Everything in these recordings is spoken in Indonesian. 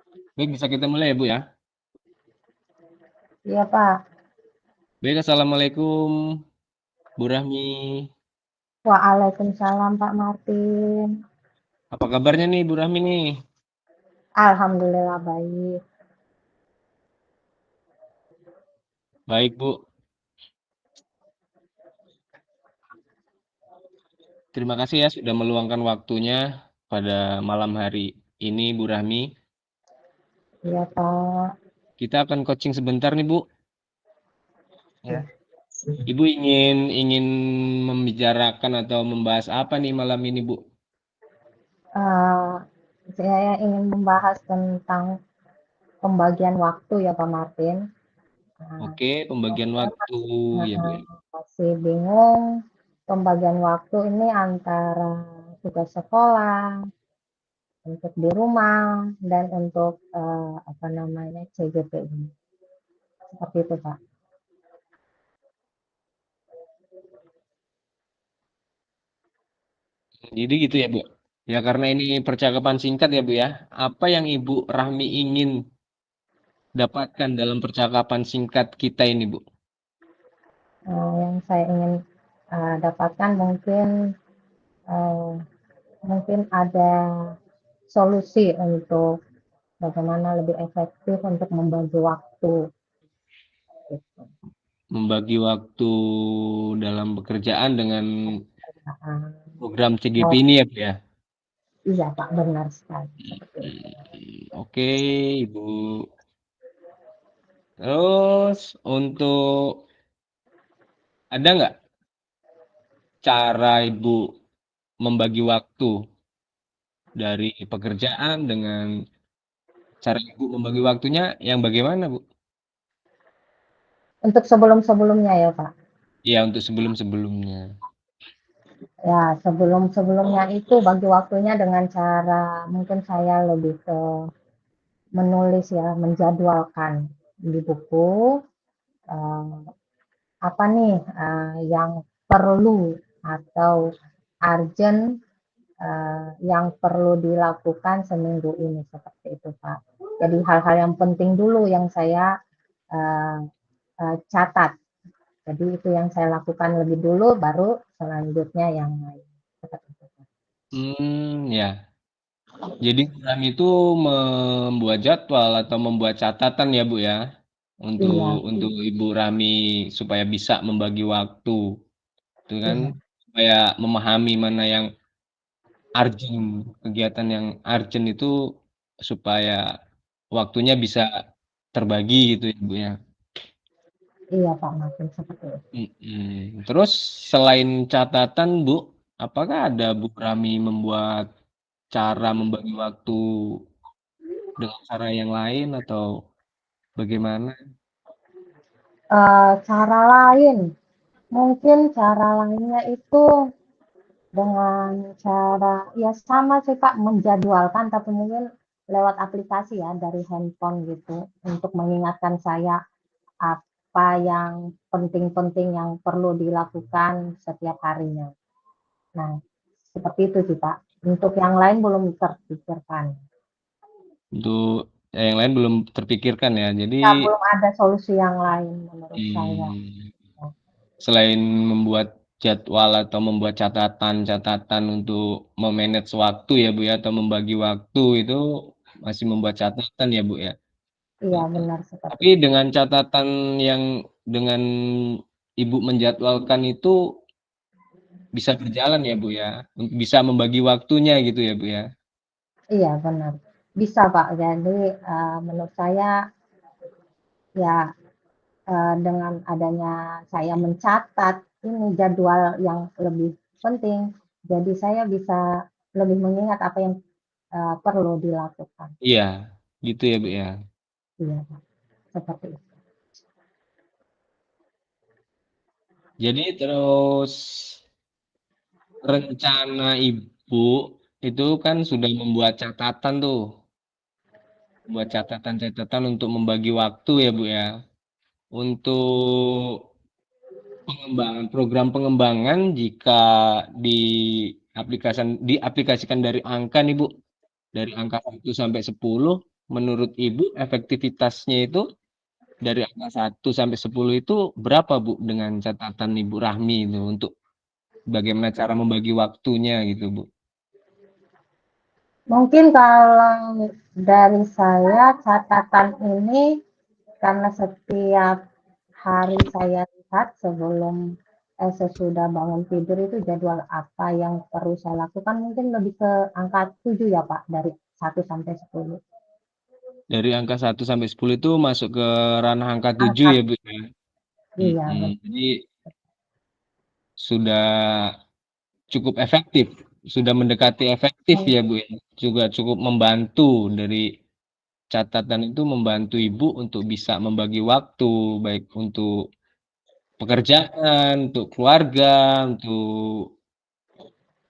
Baik, bisa kita mulai ya, Bu, ya? Iya, Pak. Baik, assalamualaikum, Bu Rahmi. Waalaikumsalam, Pak Martin. Apa kabarnya nih, Bu Rahmi nih? Alhamdulillah baik. Baik, Bu. Terima kasih ya sudah meluangkan waktunya pada malam hari ini, Bu Rahmi. Iya, Pak. Kita akan coaching sebentar nih, Bu. Ya. Ya. Ibu ingin membicarakan atau membahas apa nih malam ini, Bu? Eh, saya ingin membahas tentang pembagian waktu ya, Pak Martin. Nah, Oke, pembagian saya waktu ya, Bu ya. masih bingung pembagian waktu ini antara tugas sekolah, untuk di rumah, dan untuk apa namanya CGPI. Seperti itu, Pak. Jadi gitu ya, Bu. Ya karena ini percakapan singkat ya, Bu ya. Apa yang Ibu Rahmi ingin dapatkan dalam percakapan singkat kita ini, Bu? Yang saya ingin dapatkan eh, mungkin ada solusi untuk bagaimana lebih efektif untuk membagi waktu gitu. Membagi waktu dalam pekerjaan dengan Nah, program CGP oh, ini ya, Bu ya. iya Pak, benar sekali seperti itu. Oke, Ibu. Terus untuk ada nggak cara Ibu membagi waktu dari pekerjaan dengan cara Ibu membagi waktunya yang bagaimana, Bu? Untuk sebelum-sebelumnya ya Pak. Ya, untuk sebelum-sebelumnya. Ya, sebelum-sebelumnya itu bagi waktunya dengan cara mungkin saya lebih ke menulis ya, menjadwalkan di buku eh, apa nih yang perlu atau urgent yang perlu dilakukan seminggu ini seperti itu Pak. Jadi hal-hal yang penting dulu yang saya uh, catat. Jadi itu yang saya lakukan lebih dulu, baru selanjutnya yang lain. Seperti itu, Pak. Ya. Jadi program itu membuat jadwal atau membuat catatan ya, Bu ya, Iya, untuk Ibu Rami supaya bisa membagi waktu, itu kan, iya, supaya memahami mana yang urgent, kegiatan yang urgent itu supaya waktunya bisa terbagi gitu ya, Bu ya. iya Pak Martin seperti itu. Terus selain catatan, Bu, apakah ada Bu Rami membuat cara membagi waktu dengan cara yang lain atau bagaimana? Cara lain, mungkin cara lainnya itu dengan cara ya sama sih Pak menjadwalkan tapi mungkin lewat aplikasi ya dari handphone gitu untuk mengingatkan saya apa yang penting-penting yang perlu dilakukan setiap harinya. Nah, seperti itu sih Pak. Untuk yang lain belum terpikirkan. Untuk yang lain belum terpikirkan ya. Jadi, Ya, belum ada solusi yang lain menurut saya. mmm, selain membuat jadwal atau membuat catatan-catatan untuk me-manage waktu ya, Bu, ya, atau membagi waktu itu masih membuat catatan ya, Bu, ya? Iya, Heeh. benar seperti Tapi itu. dengan catatan yang dengan Ibu menjadwalkan itu bisa berjalan ya, Bu, ya? Bisa membagi waktunya gitu ya, Bu, ya? Iya, benar. Bisa Pak. Jadi menurut saya ya dengan adanya saya mencatat ini jadwal yang lebih penting, jadi saya bisa lebih mengingat apa yang perlu dilakukan. Iya, gitu ya, Bu, ya? Iya, seperti itu. Jadi terus rencana Ibu itu kan sudah membuat catatan tuh, membuat catatan-catatan untuk membagi waktu ya, Bu, ya. Untuk pengembangan program pengembangan jika diaplikasikan dari angka nih, Bu, dari angka 1 sampai 10. menurut Ibu efektivitasnya itu dari angka 1 sampai 10 itu berapa Bu dengan catatan Ibu Rahmi itu untuk bagaimana cara membagi waktunya gitu Bu? Mungkin kalau dari saya catatan ini karena setiap hari saya lihat sesudah bangun tidur itu jadwal apa yang perlu saya lakukan mungkin lebih ke angka 7 ya Pak, dari 1 sampai 10. Dari angka 1 sampai 10 itu masuk ke ranah angka 7 Angka ya Bu ya? iya, Jadi sudah cukup efektif, sudah mendekati efektif betul. ya Bu ya. Juga cukup membantu dari catatan itu membantu Ibu untuk bisa membagi waktu baik untuk pekerjaan, untuk keluarga, untuk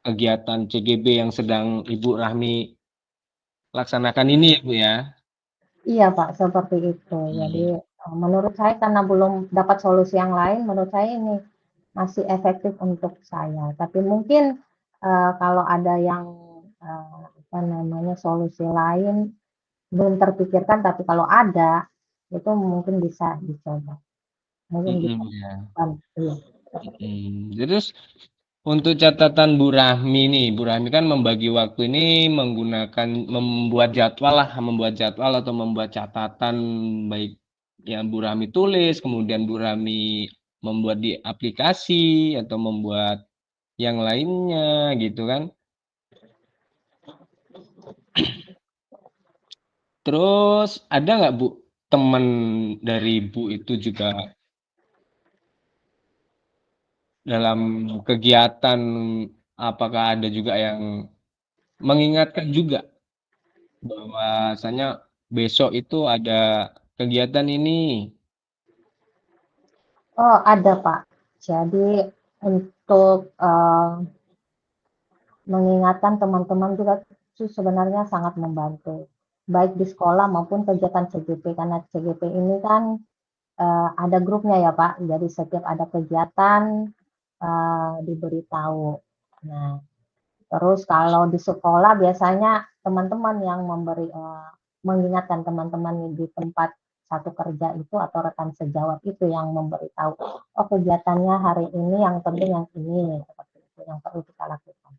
kegiatan CGB yang sedang Ibu Rahmi laksanakan ini ya Bu ya. Iya Pak, seperti itu. Jadi Hmm. menurut saya karena belum dapat solusi yang lain, menurut saya ini masih efektif untuk saya. Tapi mungkin kalau ada yang apa namanya solusi lain belum terpikirkan, tapi kalau ada itu mungkin bisa dicoba. Mungkin bisa Ya. bantu. Terus untuk catatan Bu Rahmi nih, Bu Rahmi kan membagi waktu ini menggunakan membuat jadwal atau membuat catatan baik yang Bu Rahmi tulis, kemudian Bu Rahmi membuat di aplikasi atau membuat yang lainnya gitu kan. Terus ada nggak Bu teman dari Bu itu juga dalam kegiatan apakah ada juga yang mengingatkan juga bahwasanya besok itu ada kegiatan ini. Oh ada Pak. Jadi untuk mengingatkan teman-teman juga itu sebenarnya sangat membantu, baik di sekolah maupun kegiatan CGP, karena CGP ini kan ada grupnya ya Pak, jadi setiap ada kegiatan diberitahu. Nah, terus kalau di sekolah biasanya teman-teman yang mengingatkan teman-teman di tempat satu kerja itu atau rekan sejawat itu yang memberitahu, oh kegiatannya hari ini yang penting yang ini, seperti itu yang perlu kita lakukan.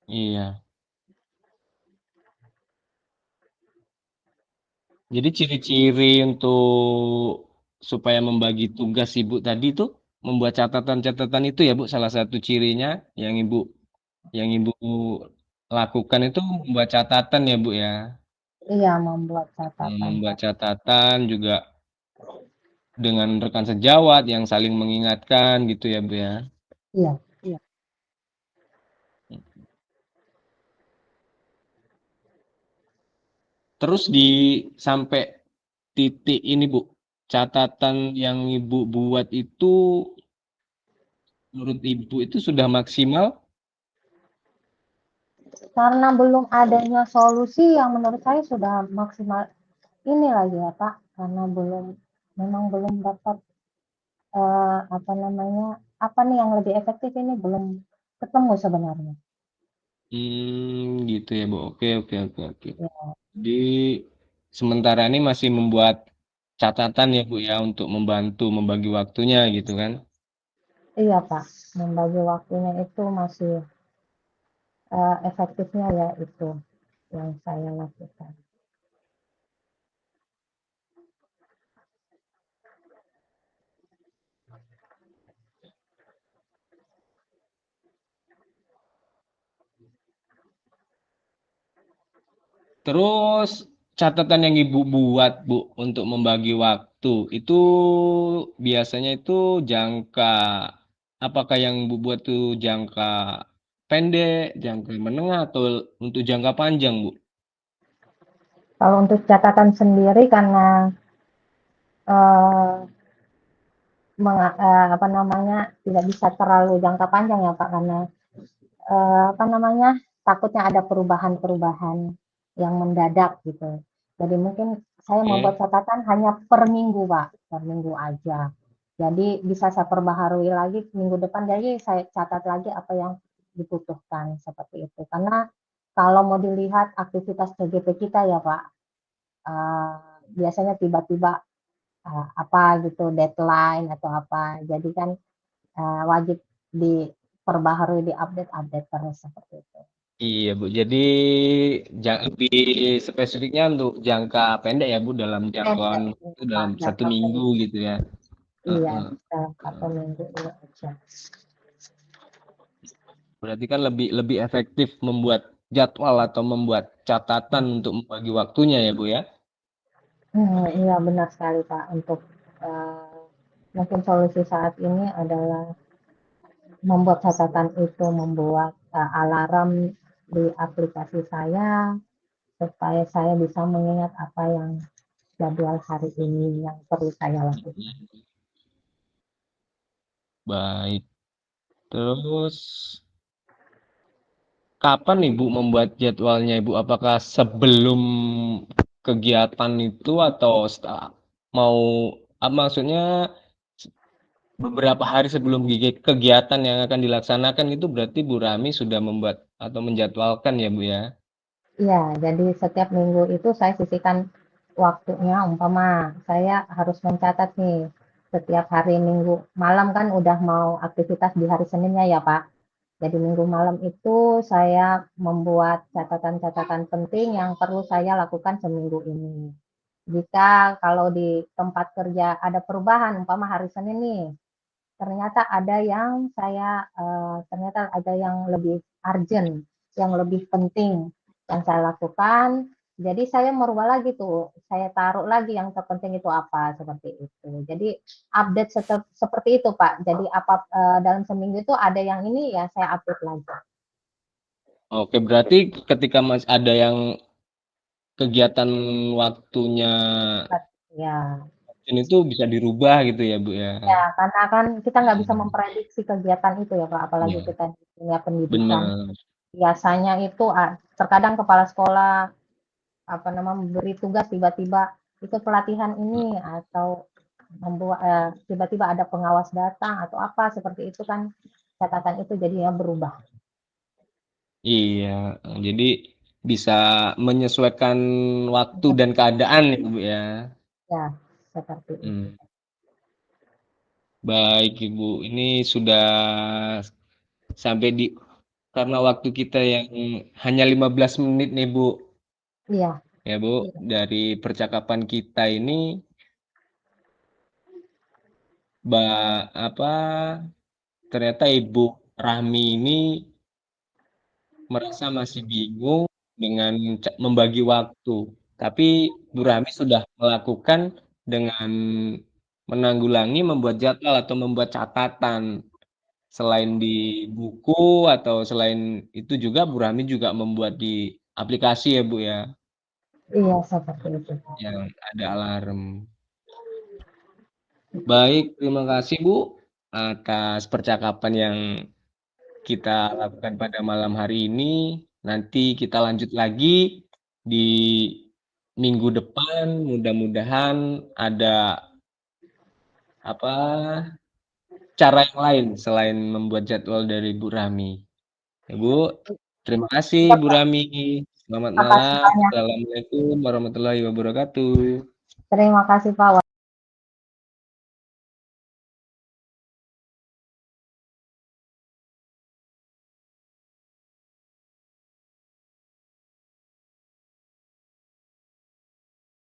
Iya. Jadi ciri-ciri untuk supaya membagi tugas Ibu tadi itu membuat catatan-catatan itu ya Bu, salah satu cirinya yang Ibu lakukan itu membuat catatan ya Bu ya. Iya, membuat catatan. Membuat catatan juga dengan rekan sejawat yang saling mengingatkan gitu ya Bu ya. Iya. Terus sampai titik ini Bu, catatan yang Ibu buat itu menurut Ibu itu sudah maksimal? Karena belum adanya solusi yang menurut saya sudah maksimal ini lagi ya Pak, karena memang belum dapat apa namanya, apa nih yang lebih efektif ini belum ketemu sebenarnya. Gitu ya Bu. Oke oke oke oke. Ya, Jadi sementara ini masih membuat catatan ya Bu ya untuk membantu membagi waktunya gitu kan? iya Pak, membagi waktunya itu masih efektifnya ya itu yang saya lakukan. Terus catatan yang Ibu buat Bu untuk membagi waktu itu biasanya itu jangka apakah yang Ibu buat itu jangka pendek, jangka menengah atau untuk jangka panjang Bu? Kalau untuk catatan sendiri karena eh, apa namanya tidak bisa terlalu jangka panjang ya Pak, karena apa namanya takutnya ada perubahan-perubahan yang mendadak gitu. Jadi mungkin saya membuat Oke. catatan hanya per minggu Pak, per minggu aja. Jadi bisa saya perbaharui lagi minggu depan, jadi saya catat lagi apa yang dibutuhkan seperti itu. Karena kalau mau dilihat aktivitas TGP kita ya Pak, biasanya tiba-tiba apa gitu deadline atau apa. Jadi kan wajib diperbaharui, diupdate terus seperti itu. Iya Bu, jadi lebih spesifiknya untuk jangka pendek ya Bu, dalam jangkauan Pendek, itu Pak, dalam satu jangka minggu pendek. gitu ya. Iya, Heeh. dalam 1 minggu ini aja. Berarti kan lebih lebih efektif membuat jadwal atau membuat catatan untuk membagi waktunya ya Bu ya. Iya benar sekali Pak. Untuk mungkin solusi saat ini adalah membuat catatan itu, membuat alarm di aplikasi saya supaya saya bisa mengingat apa yang jadwal hari ini yang perlu saya lakukan. Baik. Terus kapan Ibu membuat jadwalnya Ibu? Apakah sebelum kegiatan itu atau setelah mau maksudnya beberapa hari sebelum kegiatan yang akan dilaksanakan itu berarti Bu Rami sudah membuat atau menjadwalkan ya Bu ya? Iya, jadi setiap minggu itu saya sisihkan waktunya, umpama saya harus mencatat nih setiap hari Minggu malam kan udah mau aktivitas di hari Seninnya ya Pak. Jadi minggu malam itu saya membuat catatan-catatan penting yang perlu saya lakukan seminggu ini. Jika kalau di tempat kerja ada perubahan, umpama hari Senin nih, ternyata ada yang lebih urgent, yang lebih penting yang saya lakukan. Jadi saya merubah lagi tuh, saya taruh lagi yang terpenting itu apa seperti itu. Jadi update seperti itu Pak. Jadi dalam seminggu itu ada yang ini ya saya update lagi. Oke, berarti ketika Mas ada yang kegiatan waktunya Ya, ini tuh bisa dirubah gitu ya Bu ya? ya karena kan kita nggak bisa Hmm, memprediksi kegiatan itu ya Pak, apalagi iya, kita di dunia pendidikan. benar. Biasanya itu terkadang kepala sekolah memberi tugas tiba-tiba ikut pelatihan ini atau tiba-tiba ada pengawas datang atau apa seperti itu kan catatan itu jadinya berubah. Iya, jadi bisa menyesuaikan waktu dan keadaan ya Bu ya? Ya, seperti itu. Hmm. Baik Ibu, ini sudah sampai di karena waktu kita yang hanya 15 menit nih Bu, Iya, ya Bu, iya, dari percakapan kita ini, ba apa, ternyata Ibu Rahmi ini merasa masih bingung dengan membagi waktu. Tapi Bu Rahmi sudah melakukan dengan menanggulangi membuat jadwal atau membuat catatan. Selain di buku atau selain itu juga Bu Rahmi juga membuat di aplikasi ya Bu ya, iya seperti itu. yang ada alarm. Baik, terima kasih Bu atas percakapan yang kita lakukan pada malam hari ini. Nanti kita lanjut lagi di minggu depan. Mudah-mudahan ada apa cara yang lain selain membuat jadwal dari Bu Rami. Ya, Bu, terima kasih Iya Bu Pak, Rami. Selamat makasih malam. banyak. Assalamualaikum warahmatullahi wabarakatuh. Terima kasih Pak.